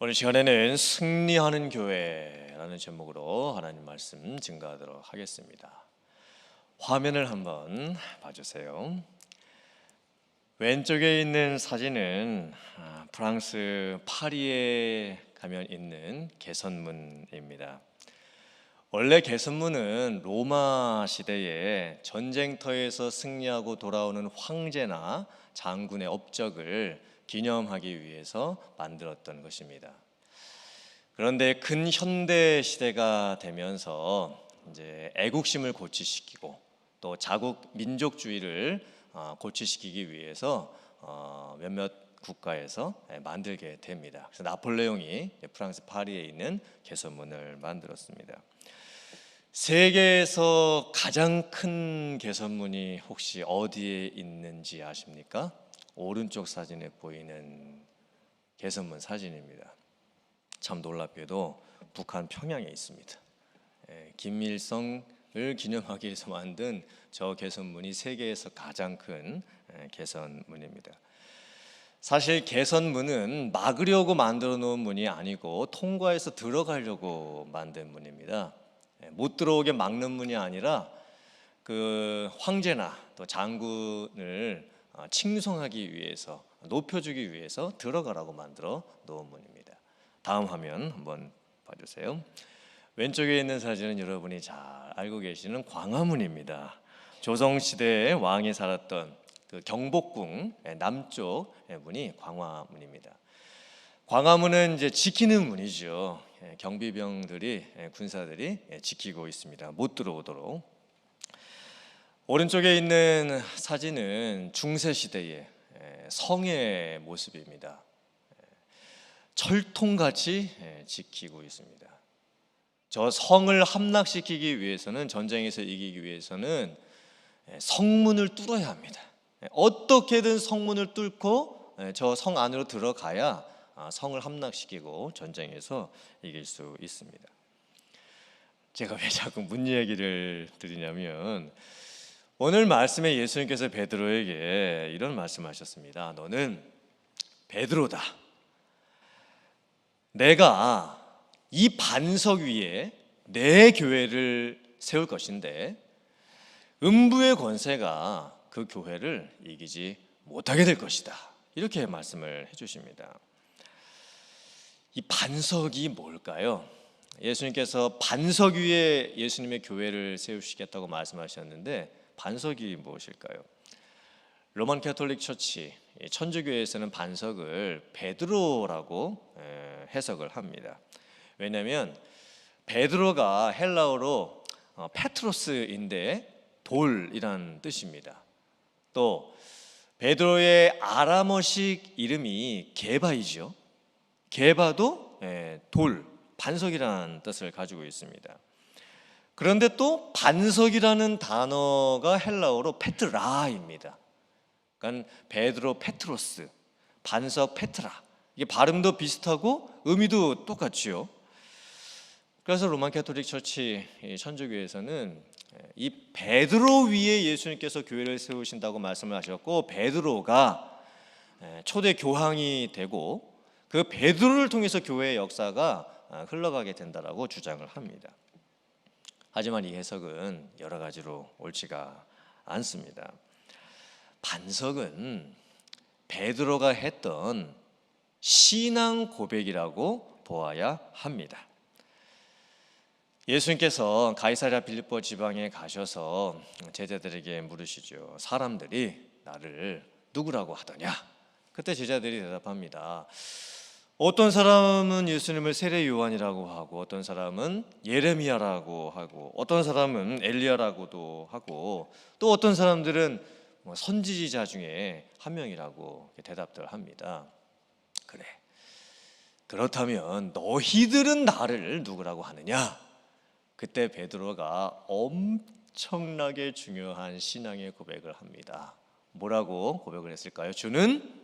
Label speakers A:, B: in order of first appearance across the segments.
A: 오늘 시간에는 승리하는 교회라는 제목으로 하나님 말씀 증거하도록 하겠습니다. 화면을 한번 봐주세요. 왼쪽에 있는 사진은 프랑스 파리에 가면 있는 개선문입니다. 원래 개선문은 로마 시대에 전쟁터에서 승리하고 돌아오는 황제나 장군의 업적을 기념하기 위해서 만들었던 것입니다. 그런데 근현대 시대가 되면서 이제 애국심을 고취시키고 또 자국 민족주의를 고취시키기 위해서 몇몇 국가에서 만들게 됩니다. 그래서 나폴레옹이 프랑스 파리에 있는 개선문을 만들었습니다. 세계에서 가장 큰 개선문이 혹시 어디에 있는지 아십니까? 오른쪽 사진에 보이는 개선문 사진입니다. 참 놀랍게도 북한 평양에 있습니다. 김일성을 기념하기 위해서 만든 저 개선문이 세계에서 가장 큰 개선문입니다. 사실 개선문은 막으려고 만들어 놓은 문이 아니고 통과해서 들어가려고 만든 문입니다. 못 들어오게 막는 문이 아니라 그 황제나 또 장군을 칭송하기 위해서, 높여주기 위해서 들어가라고 만들어 놓은 문입니다. 다음 화면 한번 봐주세요. 왼쪽에 있는 사진은 여러분이 잘 알고 계시는 광화문입니다. 조선시대에 왕이 살았던 그 경복궁 남쪽 문이 광화문입니다. 광화문은 이제 지키는 문이죠. 경비병들이, 군사들이 지키고 있습니다. 못 들어오도록. 오른쪽에 있는 사진은 중세시대의 성의 모습입니다. 철통같이 지키고 있습니다. 저 성을 함락시키기 위해서는, 전쟁에서 이기기 위해서는 성문을 뚫어야 합니다. 어떻게든 성문을 뚫고 저 성 안으로 들어가야 성을 함락시키고 전쟁에서 이길 수 있습니다. 제가 왜 자꾸 문 얘기를 드리냐면, 오늘 말씀에 예수님께서 베드로에게 이런 말씀하셨습니다. 너는 베드로다. 내가 이 반석 위에 내 교회를 세울 것인데 음부의 권세가 그 교회를 이기지 못하게 될 것이다. 이렇게 말씀을 해주십니다. 이 반석이 뭘까요? 예수님께서 반석 위에 예수님의 교회를 세우시겠다고 말씀하셨는데 반석이 무엇일까요? 로만 캐톨릭 처치, 천주교에서는 반석을 베드로라고 해석을 합니다. 왜냐하면 베드로가 헬라어로 페트로스인데 돌이란 뜻입니다. 또 베드로의 아람어식 이름이 게바이죠. 게바도 돌, 반석이라는 뜻을 가지고 있습니다. 그런데 또 반석이라는 단어가 헬라어로 페트라입니다. 그러니까 베드로 페트로스, 반석 페트라. 이게 발음도 비슷하고 의미도 똑같지요. 그래서 로만 캐톨릭 처치 천주교에서는 이 베드로 위에 예수님께서 교회를 세우신다고 말씀을 하셨고, 베드로가 초대 교황이 되고 그 베드로를 통해서 교회의 역사가 흘러가게 된다라고 주장을 합니다. 하지만 이 해석은 여러 가지로 옳지가 않습니다. 반석은 베드로가 했던 신앙 고백이라고 보아야 합니다. 예수님께서 가이사랴 빌립보 지방에 가셔서 제자들에게 물으시죠. 사람들이 나를 누구라고 하더냐? 그때 제자들이 대답합니다. 어떤 사람은 예수님을 세례 요한이라고 하고, 어떤 사람은 예레미야라고 하고, 어떤 사람은 엘리야라고도 하고, 또 어떤 사람들은 선지자 중에 한 명이라고 대답들 합니다. 그래, 그렇다면 너희들은 나를 누구라고 하느냐? 그때 베드로가 엄청나게 중요한 신앙의 고백을 합니다. 뭐라고 고백을 했을까요? 주는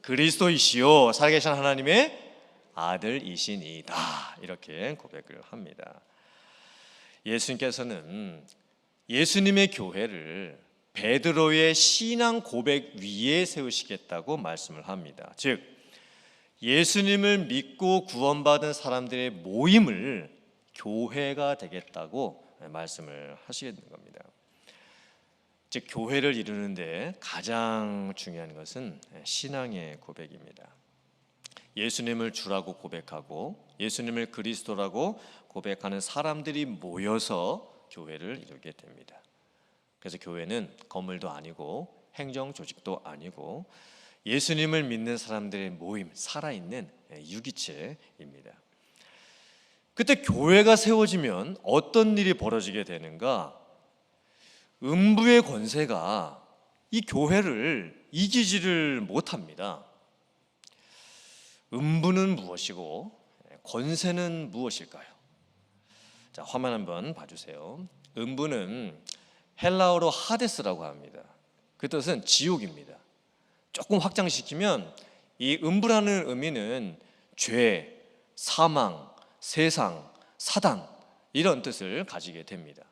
A: 그리스도이시요 살아계신 하나님의 아들이시니이다. 이렇게 고백을 합니다. 예수님께서는 예수님의 교회를 베드로의 신앙 고백 위에 세우시겠다고 말씀을 합니다. 즉 예수님을 믿고 구원받은 사람들의 모임을 교회가 되겠다고 말씀을 하시는 겁니다. 즉 교회를 이루는데 가장 중요한 것은 신앙의 고백입니다. 예수님을 주라고 고백하고 예수님을 그리스도라고 고백하는 사람들이 모여서 교회를 이루게 됩니다. 그래서 교회는 건물도 아니고 행정 조직도 아니고 예수님을 믿는 사람들의 모임, 살아있는 유기체입니다. 그때 교회가 세워지면 어떤 일이 벌어지게 되는가? 음부의 권세가 이 교회를 이기지를 못합니다. 음부는 무엇이고 권세는 무엇일까요? 자, 화면 한번 봐주세요. 음부는 헬라어로 하데스라고 합니다. 그 뜻은 지옥입니다. 조금 확장시키면 이 음부라는 의미는 죄, 사망, 세상, 사단 이런 뜻을 가지게 됩니다.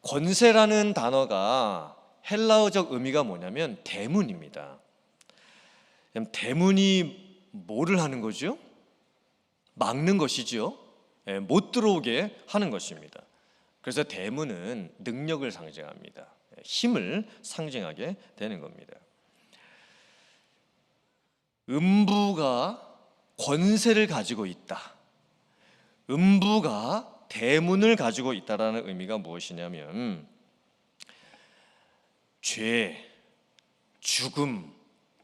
A: 권세라는 단어가 헬라어적 의미가 뭐냐면 대문입니다. 대문이 뭐를 하는 거죠? 막는 것이죠. 못 들어오게 하는 것입니다. 그래서 대문은 능력을 상징합니다. 힘을 상징하게 되는 겁니다. 음부가 권세를 가지고 있다. 음부가 대문을 가지고 있다라는 의미가 무엇이냐면 죄, 죽음,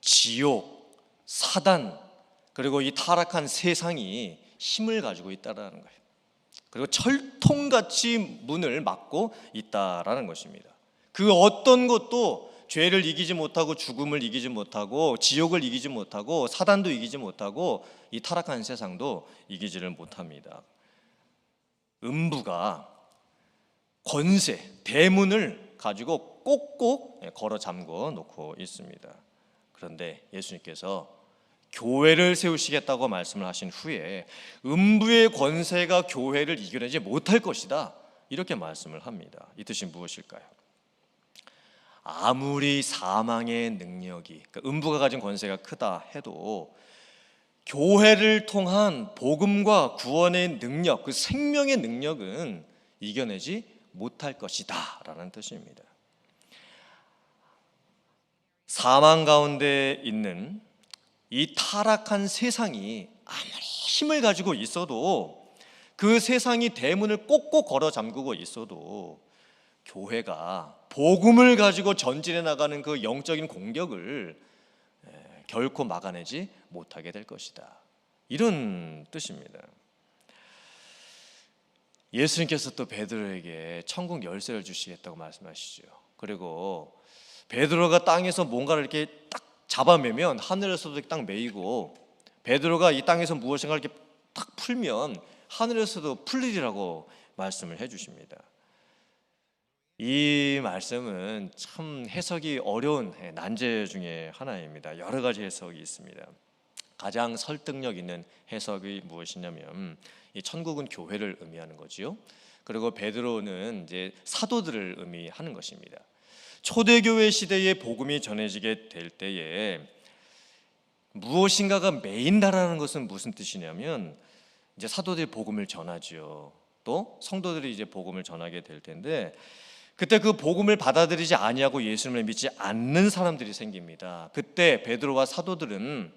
A: 지옥, 사단 그리고 이 타락한 세상이 힘을 가지고 있다라는 거예요. 그리고 철통같이 문을 막고 있다라는 것입니다. 그 어떤 것도 죄를 이기지 못하고 죽음을 이기지 못하고 지옥을 이기지 못하고 사단도 이기지 못하고 이 타락한 세상도 이기지를 못합니다. 음부가 권세, 대문을 가지고 꼭꼭 걸어 잠궈 놓고 있습니다. 그런데 예수님께서 교회를 세우시겠다고 말씀을 하신 후에 음부의 권세가 교회를 이겨내지 못할 것이다 이렇게 말씀을 합니다. 이 뜻이 무엇일까요? 아무리 사망의 능력이 그러니까 음부가 가진 권세가 크다 해도 교회를 통한 복음과 구원의 능력, 그 생명의 능력은 이겨내지 못할 것이다 라는 뜻입니다. 사망 가운데 있는 이 타락한 세상이 아무리 힘을 가지고 있어도 그 세상이 대문을 꼭꼭 걸어 잠그고 있어도 교회가 복음을 가지고 전진해 나가는 그 영적인 공격을 결코 막아내지 못하게 될 것이다. 이런 뜻입니다. 예수님께서 또 베드로에게 천국 열쇠를 주시겠다고 말씀하시죠. 그리고 베드로가 땅에서 뭔가를 이렇게 딱 잡아매면 하늘에서도 딱 메이고 베드로가 이 땅에서 무엇인가 이렇게 딱 풀면 하늘에서도 풀리리라고 말씀을 해주십니다. 이 말씀은 참 해석이 어려운 난제 중에 하나입니다. 여러 가지 해석이 있습니다. 가장 설득력 있는 해석이 무엇이냐면 이 천국은 교회를 의미하는 거지요. 그리고 베드로는 이제 사도들을 의미하는 것입니다. 초대교회 시대에 복음이 전해지게 될 때에 무엇인가가 메인다라는 것은 무슨 뜻이냐면 이제 사도들이 복음을 전하지요. 또 성도들이 이제 복음을 전하게 될 텐데 그때 그 복음을 받아들이지 아니하고 예수님을 믿지 않는 사람들이 생깁니다. 그때 베드로와 사도들은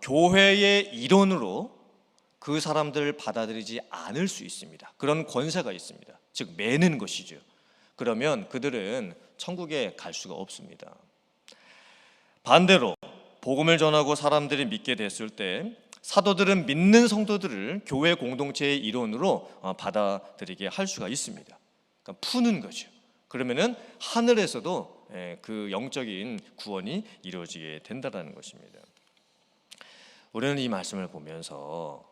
A: 교회의 일원으로 그 사람들을 받아들이지 않을 수 있습니다. 그런 권세가 있습니다. 즉 매는 것이죠. 그러면 그들은 천국에 갈 수가 없습니다. 반대로 복음을 전하고 사람들이 믿게 됐을 때 사도들은 믿는 성도들을 교회 공동체의 일원으로 받아들이게 할 수가 있습니다. 그러니까 푸는 거죠. 그러면은 하늘에서도 그 영적인 구원이 이루어지게 된다는 것입니다. 우리는 이 말씀을 보면서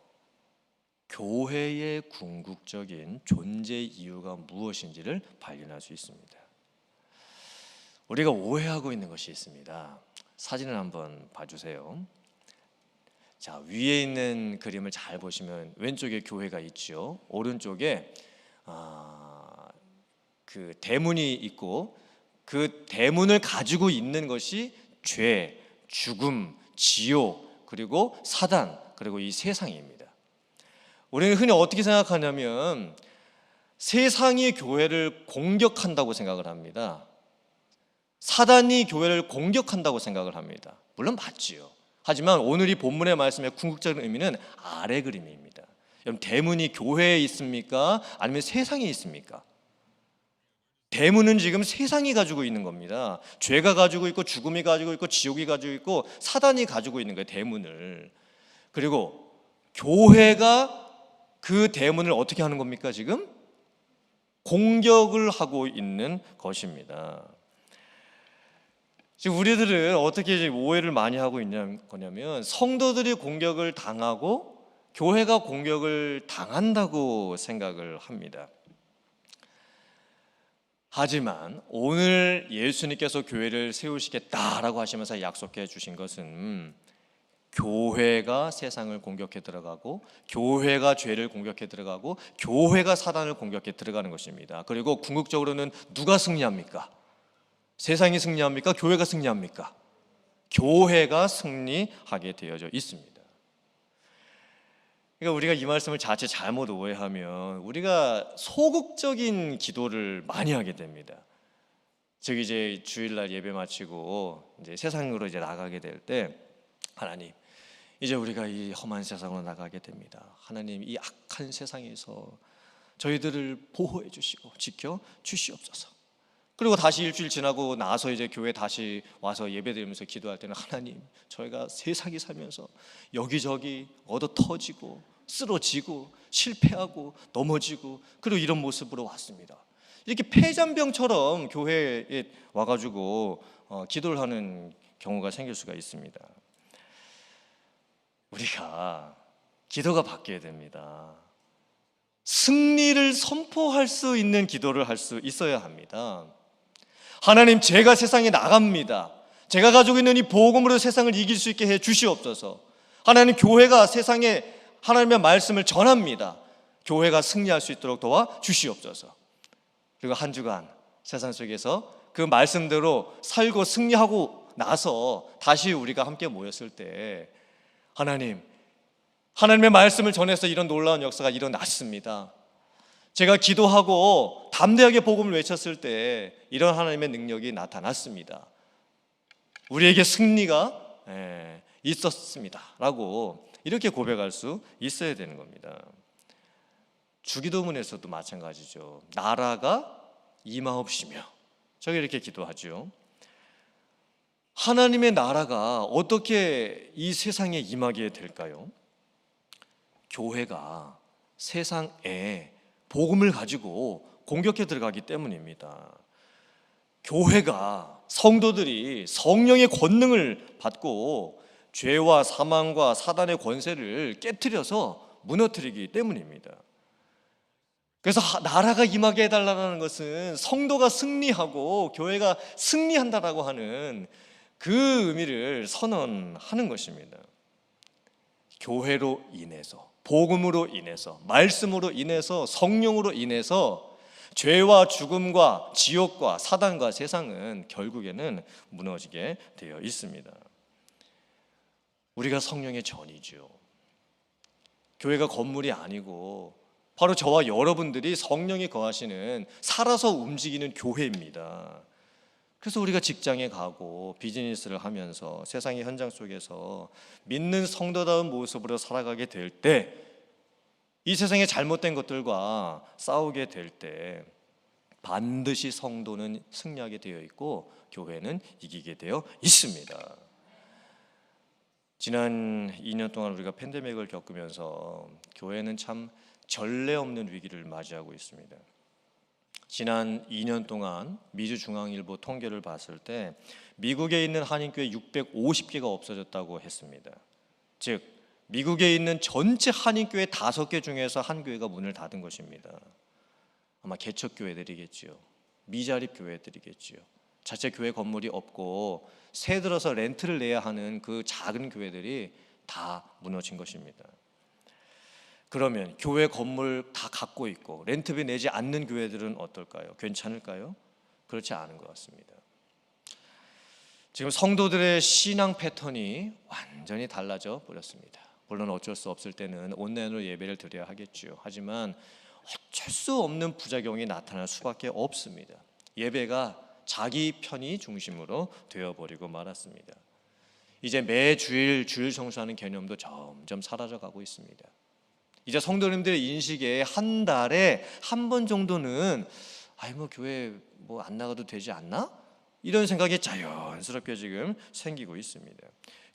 A: 교회의 궁극적인 존재 이유가 무엇인지를 발견할 수 있습니다. 우리가 오해하고 있는 것이 있습니다. 사진을 한번 봐주세요. 자, 위에 있는 그림을 잘 보시면 왼쪽에 교회가 있죠. 오른쪽에 그 대문이 있고 그 대문을 가지고 있는 것이 죄, 죽음, 지옥, 그리고 사단, 그리고 이 세상입니다. 우리는 흔히 어떻게 생각하냐면 세상이 교회를 공격한다고 생각을 합니다. 사단이 교회를 공격한다고 생각을 합니다. 물론 맞지요. 하지만 오늘 이 본문의 말씀의 궁극적인 의미는 아래 그림입니다. 여러분, 대문이 교회에 있습니까? 아니면 세상에 있습니까? 대문은 지금 세상이 가지고 있는 겁니다. 죄가 가지고 있고, 죽음이 가지고 있고, 지옥이 가지고 있고, 사단이 가지고 있는 거예요, 대문을. 그리고 교회가 그 대문을 어떻게 하는 겁니까? 지금 공격을 하고 있는 것입니다. 지금 우리들은 어떻게 오해를 많이 하고 있는 거냐면, 성도들이 공격을 당하고 교회가 공격을 당한다고 생각을 합니다. 하지만 오늘 예수님께서 교회를 세우시겠다라고 하시면서 약속해 주신 것은 교회가 세상을 공격해 들어가고, 교회가 죄를 공격해 들어가고, 교회가 사단을 공격해 들어가는 것입니다. 그리고 궁극적으로는 누가 승리합니까? 세상이 승리합니까? 교회가 승리합니까? 교회가 승리하게 되어져 있습니다. 그러니까 우리가 이 말씀을 자칫 잘못 오해하면 우리가 소극적인 기도를 많이 하게 됩니다. 즉 이제 주일날 예배 마치고 이제 세상으로 이제 나가게 될 때, 하나님, 이제 우리가 이 험한 세상으로 나가게 됩니다. 하나님, 이 악한 세상에서 저희들을 보호해 주시고 지켜 주시옵소서. 그리고 다시 일주일 지나고 나서 이제 교회 다시 와서 예배드리면서 기도할 때는, 하나님, 저희가 세상에 살면서 여기저기 얻어 터지고 쓰러지고 실패하고 넘어지고, 그리고 이런 모습으로 왔습니다. 이렇게 폐잔병처럼 교회에 와가지고 기도를 하는 경우가 생길 수가 있습니다. 우리가 기도가 바뀌어야 됩니다. 승리를 선포할 수 있는 기도를 할 수 있어야 합니다. 하나님, 제가 세상에 나갑니다. 제가 가지고 있는 이 복음으로 세상을 이길 수 있게 해 주시옵소서. 하나님, 교회가 세상에 하나님의 말씀을 전합니다. 교회가 승리할 수 있도록 도와 주시옵소서. 그리고 한 주간 세상 속에서 그 말씀대로 살고 승리하고 나서 다시 우리가 함께 모였을 때, 하나님, 하나님의 말씀을 전해서 이런 놀라운 역사가 일어났습니다. 제가 기도하고 담대하게 복음을 외쳤을 때 이런 하나님의 능력이 나타났습니다. 우리에게 승리가 있었습니다 라고 이렇게 고백할 수 있어야 되는 겁니다. 주기도문에서도 마찬가지죠. 나라가 임하옵시며, 저기 이렇게 기도하죠. 하나님의 나라가 어떻게 이 세상에 임하게 될까요? 교회가 세상에 복음을 가지고 공격해 들어가기 때문입니다. 교회가, 성도들이 성령의 권능을 받고 죄와 사망과 사단의 권세를 깨트려서 무너뜨리기 때문입니다. 그래서 나라가 임하게 해달라는 것은 성도가 승리하고 교회가 승리한다라고 하는 그 의미를 선언하는 것입니다. 교회로 인해서, 복음으로 인해서, 말씀으로 인해서, 성령으로 인해서 죄와 죽음과 지옥과 사단과 세상은 결국에는 무너지게 되어 있습니다. 우리가 성령의 전이죠. 교회가 건물이 아니고 바로 저와 여러분들이 성령이 거하시는, 살아서 움직이는 교회입니다. 그래서 우리가 직장에 가고 비즈니스를 하면서 세상의 현장 속에서 믿는 성도다운 모습으로 살아가게 될 때, 이 세상의 잘못된 것들과 싸우게 될 때 반드시 성도는 승리하게 되어 있고 교회는 이기게 되어 있습니다. 지난 2년 동안 우리가 팬데믹을 겪으면서 교회는 참 전례 없는 위기를 맞이하고 있습니다. 지난 2년 동안 미주중앙일보 통계를 봤을 때 미국에 있는 한인교회 650개가 없어졌다고 했습니다. 즉 미국에 있는 전체 한인교회 5개 중에서 한 교회가 문을 닫은 것입니다. 아마 개척교회들이겠지요. 미자립 교회들이겠지요. 자체 교회 건물이 없고 새 들어서 렌트를 내야 하는 그 작은 교회들이 다 무너진 것입니다. 그러면 교회 건물 다 갖고 있고 렌트비 내지 않는 교회들은 어떨까요? 괜찮을까요? 그렇지 않은 것 같습니다. 지금 성도들의 신앙 패턴이 완전히 달라져 버렸습니다. 물론 어쩔 수 없을 때는 온라인으로 예배를 드려야 하겠죠. 하지만 어쩔 수 없는 부작용이 나타날 수밖에 없습니다. 예배가 자기 편의 중심으로 되어버리고 말았습니다. 이제 매주일 주일 성수하는 개념도 점점 사라져가고 있습니다. 이제 성도님들의 인식에 한 달에 한 번 정도는 교회 안 나가도 되지 않나? 이런 생각이 자연스럽게 지금 생기고 있습니다.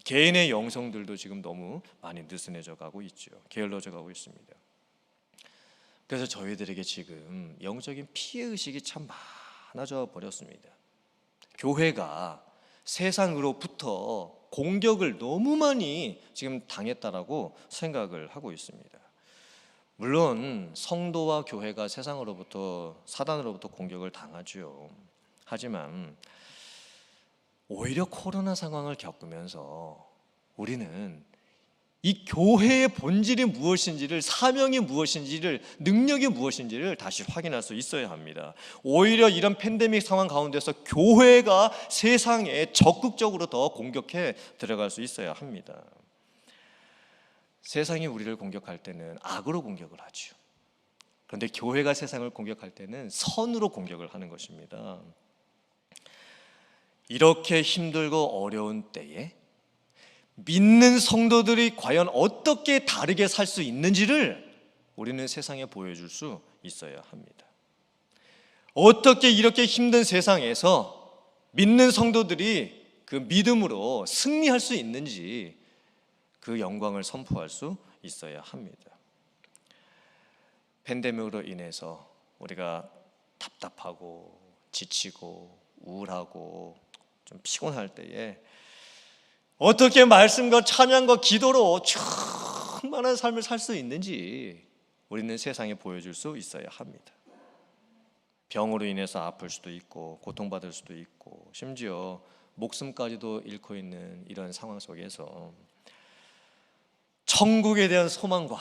A: 개인의 영성들도 지금 너무 많이 느슨해져 가고 있죠. 게을러져 가고 있습니다. 그래서 저희들에게 지금 영적인 피해의식이 참 많아져 버렸습니다. 교회가 세상으로부터 공격을 너무 많이 지금 당했다라고 생각을 하고 있습니다. 물론 성도와 교회가 세상으로부터, 사단으로부터 공격을 당하죠. 하지만 오히려 코로나 상황을 겪으면서 우리는 이 교회의 본질이 무엇인지를, 사명이 무엇인지를, 능력이 무엇인지를 다시 확인할 수 있어야 합니다. 오히려 이런 팬데믹 상황 가운데서 교회가 세상에 적극적으로 더 공격해 들어갈 수 있어야 합니다. 세상이 우리를 공격할 때는 악으로 공격을 하죠. 그런데 교회가 세상을 공격할 때는 선으로 공격을 하는 것입니다. 이렇게 힘들고 어려운 때에 믿는 성도들이 과연 어떻게 다르게 살 수 있는지를 우리는 세상에 보여줄 수 있어야 합니다. 어떻게 이렇게 힘든 세상에서 믿는 성도들이 그 믿음으로 승리할 수 있는지 그 영광을 선포할 수 있어야 합니다. 팬데믹으로 인해서 우리가 답답하고 지치고 우울하고 좀 피곤할 때에 어떻게 말씀과 찬양과 기도로 충만한 삶을 살 수 있는지 우리는 세상에 보여줄 수 있어야 합니다. 병으로 인해서 아플 수도 있고 고통받을 수도 있고 심지어 목숨까지도 잃고 있는 이런 상황 속에서 천국에 대한 소망과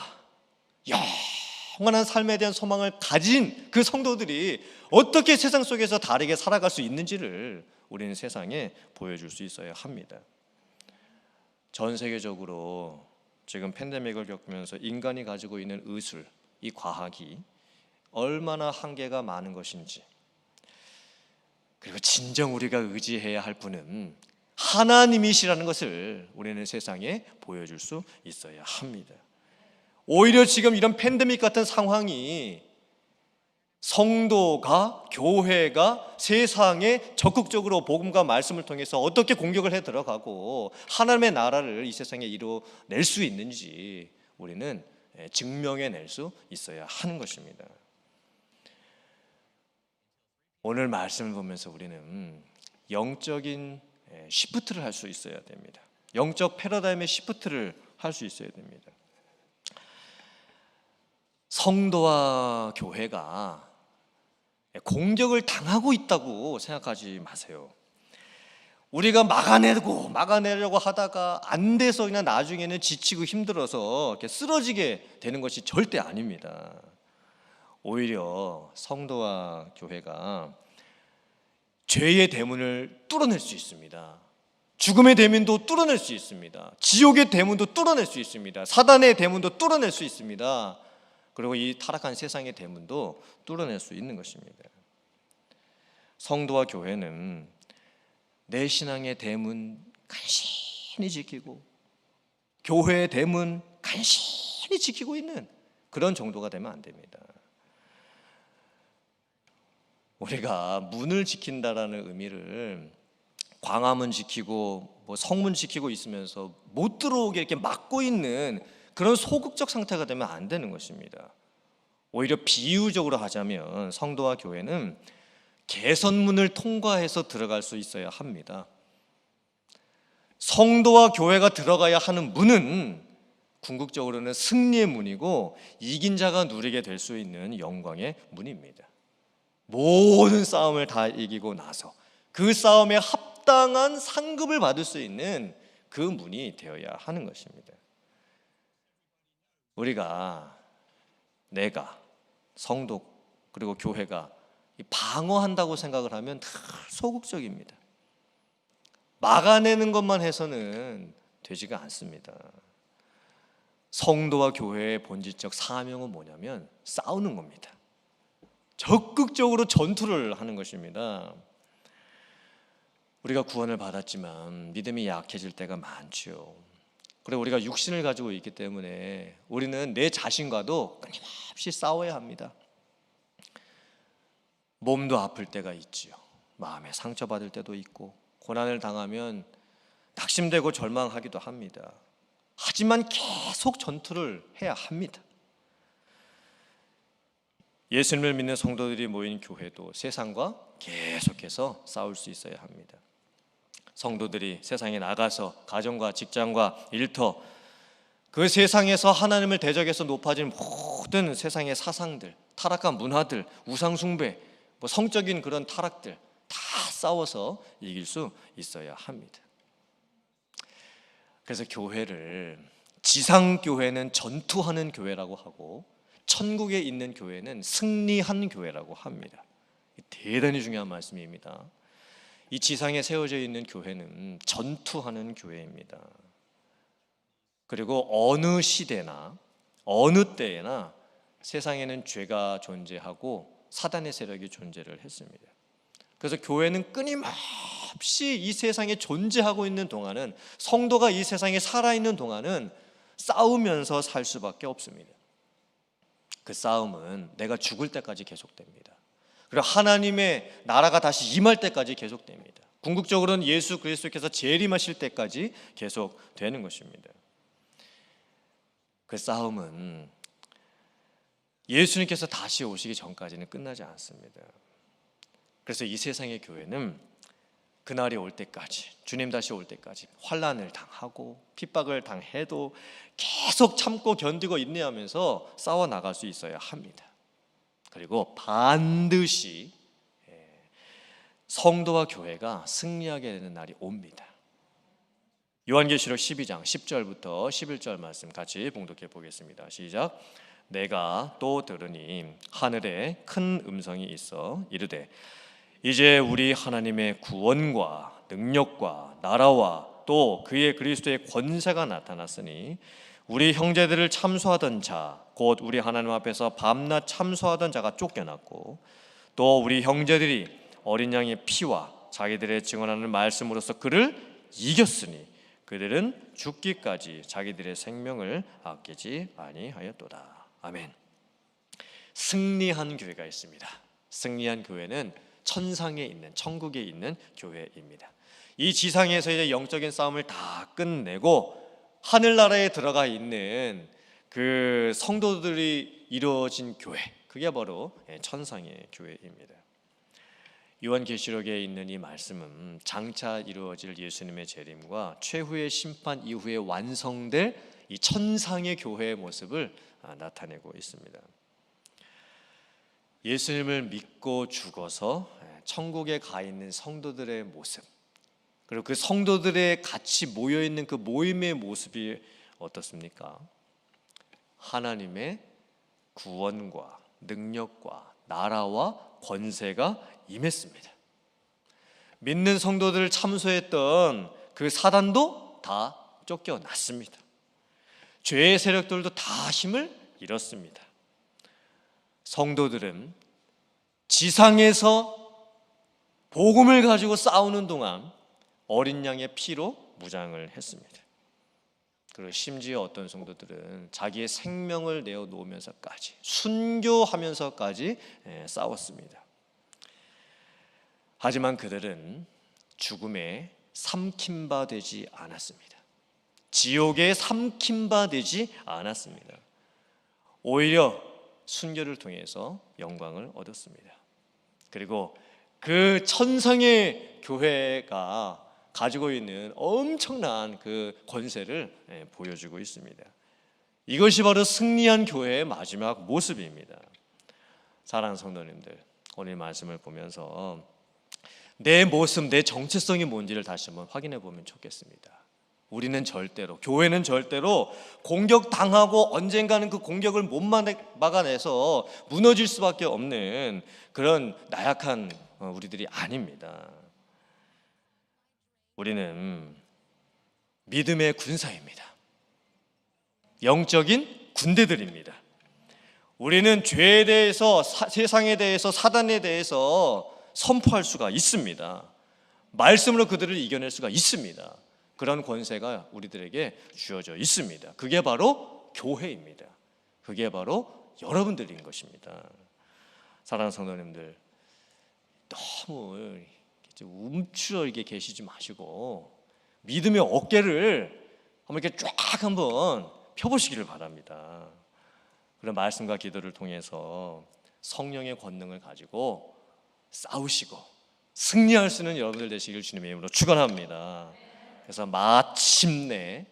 A: 영원한 삶에 대한 소망을 가진 그 성도들이 어떻게 세상 속에서 다르게 살아갈 수 있는지를 우리는 세상에 보여줄 수 있어야 합니다. 전 세계적으로 지금 팬데믹을 겪으면서 인간이 가지고 있는 의술, 이 과학이 얼마나 한계가 많은 것인지, 그리고 진정 우리가 의지해야 할 분은 하나님이시라는 것을 우리는 세상에 보여줄 수 있어야 합니다. 오히려 지금 이런 팬데믹 같은 상황이 성도가, 교회가 세상에 적극적으로 복음과 말씀을 통해서 어떻게 공격을 해 들어가고 하나님의 나라를 이 세상에 이루어낼 수 있는지 우리는 증명해낼 수 있어야 하는 것입니다. 오늘 말씀을 보면서 우리는 영적인 시프트를 할 수 있어야 됩니다. 영적 패러다임의 시프트를 할 수 있어야 됩니다. 성도와 교회가 공격을 당하고 있다고 생각하지 마세요. 우리가 막아내려고 하다가 안 돼서 그냥 나중에는 지치고 힘들어서 이렇게 쓰러지게 되는 것이 절대 아닙니다. 오히려 성도와 교회가 죄의 대문을 뚫어낼 수 있습니다. 죽음의 대문도 뚫어낼 수 있습니다. 지옥의 대문도 뚫어낼 수 있습니다. 사단의 대문도 뚫어낼 수 있습니다. 그리고 이 타락한 세상의 대문도 뚫어낼 수 있는 것입니다. 성도와 교회는 내 신앙의 대문 간신히 지키고 교회의 대문 간신히 지키고 있는 그런 정도가 되면 안 됩니다. 우리가 문을 지킨다라는 의미를 광화문 지키고 성문 지키고 있으면서 못 들어오게 이렇게 막고 있는 그런 소극적 상태가 되면 안 되는 것입니다. 오히려 비유적으로 하자면 성도와 교회는 개선문을 통과해서 들어갈 수 있어야 합니다. 성도와 교회가 들어가야 하는 문은 궁극적으로는 승리의 문이고 이긴 자가 누리게 될 수 있는 영광의 문입니다. 모든 싸움을 다 이기고 나서 그 싸움에 합당한 상급을 받을 수 있는 그 문이 되어야 하는 것입니다. 내가 성도 그리고 교회가 방어한다고 생각을 하면 다 소극적입니다. 막아내는 것만 해서는 되지가 않습니다. 성도와 교회의 본질적 사명은 뭐냐면 싸우는 겁니다. 적극적으로 전투를 하는 것입니다. 우리가 구원을 받았지만 믿음이 약해질 때가 많지요. 그리고 우리가 육신을 가지고 있기 때문에 우리는 내 자신과도 끊임없이 싸워야 합니다. 몸도 아플 때가 있지요. 마음에 상처받을 때도 있고 고난을 당하면 낙심되고 절망하기도 합니다. 하지만 계속 전투를 해야 합니다. 예수님을 믿는 성도들이 모인 교회도 세상과 계속해서 싸울 수 있어야 합니다. 성도들이 세상에 나가서 가정과 직장과 일터, 그 세상에서 하나님을 대적해서 높아진 모든 세상의 사상들, 타락한 문화들, 우상숭배, 성적인 그런 타락들 다 싸워서 이길 수 있어야 합니다. 그래서 교회를 지상교회는 전투하는 교회라고 하고 천국에 있는 교회는 승리한 교회라고 합니다. 대단히 중요한 말씀입니다. 이 지상에 세워져 있는 교회는 전투하는 교회입니다. 그리고 어느 시대나 어느 때에나 세상에는 죄가 존재하고 사단의 세력이 존재를 했습니다. 그래서 교회는 끊임없이 이 세상에 존재하고 있는 동안은, 성도가 이 세상에 살아있는 동안은 싸우면서 살 수밖에 없습니다. 그 싸움은 내가 죽을 때까지 계속됩니다. 그리고 하나님의 나라가 다시 임할 때까지 계속됩니다. 궁극적으로는 예수 그리스도께서 재림하실 때까지 계속되는 것입니다. 그 싸움은 예수님께서 다시 오시기 전까지는 끝나지 않습니다. 그래서 이 세상의 교회는 그날이 올 때까지, 주님 다시 올 때까지 환난을 당하고 핍박을 당해도 계속 참고 견디고 인내하면서 싸워 나갈 수 있어야 합니다. 그리고 반드시 성도와 교회가 승리하게 되는 날이 옵니다. 요한계시록 12장 10절부터 11절 말씀 같이 봉독해 보겠습니다. 시작. 내가 또 들으니 하늘에 큰 음성이 있어 이르되 이제 우리 하나님의 구원과 능력과 나라와 또 그의 그리스도의 권세가 나타났으니 우리 형제들을 참소하던 자, 곧 우리 하나님 앞에서 밤낮 참소하던 자가 쫓겨났고 또 우리 형제들이 어린 양의 피와 자기들의 증언하는 말씀으로써 그를 이겼으니 그들은 죽기까지 자기들의 생명을 아끼지 아니하였도다. 아멘. 승리한 교회가 있습니다. 승리한 교회는 천상에 있는, 천국에 있는 교회입니다. 이 지상에서 이제 영적인 싸움을 다 끝내고 하늘나라에 들어가 있는 그 성도들이 이루어진 교회, 그게 바로 천상의 교회입니다. 요한계시록에 있는 이 말씀은 장차 이루어질 예수님의 재림과 최후의 심판 이후에 완성될 이 천상의 교회의 모습을 나타내고 있습니다. 예수님을 믿고 죽어서 천국에 가 있는 성도들의 모습, 그리고 그 성도들의 같이 모여 있는 그 모임의 모습이 어떻습니까? 하나님의 구원과 능력과 나라와 권세가 임했습니다. 믿는 성도들을 참소했던 그 사단도 다 쫓겨났습니다. 죄의 세력들도 다 힘을 잃었습니다. 성도들은 지상에서 복음을 가지고 싸우는 동안 어린 양의 피로 무장을 했습니다. 그리고 심지어 어떤 성도들은 자기의 생명을 내어놓으면서까지, 순교하면서까지 싸웠습니다. 하지만 그들은 죽음에 삼킴바 되지 않았습니다. 지옥에 삼킴바 되지 않았습니다. 오히려 순교를 통해서 영광을 얻었습니다. 그리고 그 천상의 교회가 가지고 있는 엄청난 그 권세를 보여주고 있습니다. 이것이 바로 승리한 교회의 마지막 모습입니다. 사랑하는 성도님들, 오늘 말씀을 보면서 내 모습, 내 정체성이 뭔지를 다시 한번 확인해 보면 좋겠습니다. 우리는 절대로, 교회는 절대로 공격당하고 언젠가는 그 공격을 못 막아내서 무너질 수밖에 없는 그런 나약한 우리들이 아닙니다. 우리는 믿음의 군사입니다. 영적인 군대들입니다. 우리는 죄에 대해서, 세상에 대해서, 사단에 대해서 선포할 수가 있습니다. 말씀으로 그들을 이겨낼 수가 있습니다. 그런 권세가 우리들에게 주어져 있습니다. 그게 바로 교회입니다. 그게 바로 여러분들인 것입니다. 사랑하는 성도님들, 너무 움츠러 이렇게 계시지 마시고 믿음의 어깨를 이렇게 쫙 한번 펴보시기를 바랍니다. 그런 말씀과 기도를 통해서 성령의 권능을 가지고 싸우시고 승리할 수 있는 여러분들 되시길 주님의 이름으로 축원합니다. 그래서 마침내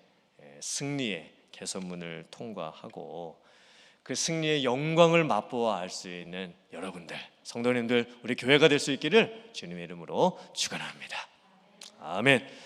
A: 승리의 개선문을 통과하고 그 승리의 영광을 맛보아 알 수 있는 여러분들, 성도님들, 우리 교회가 될 수 있기를 주님의 이름으로 축원합니다. 아멘.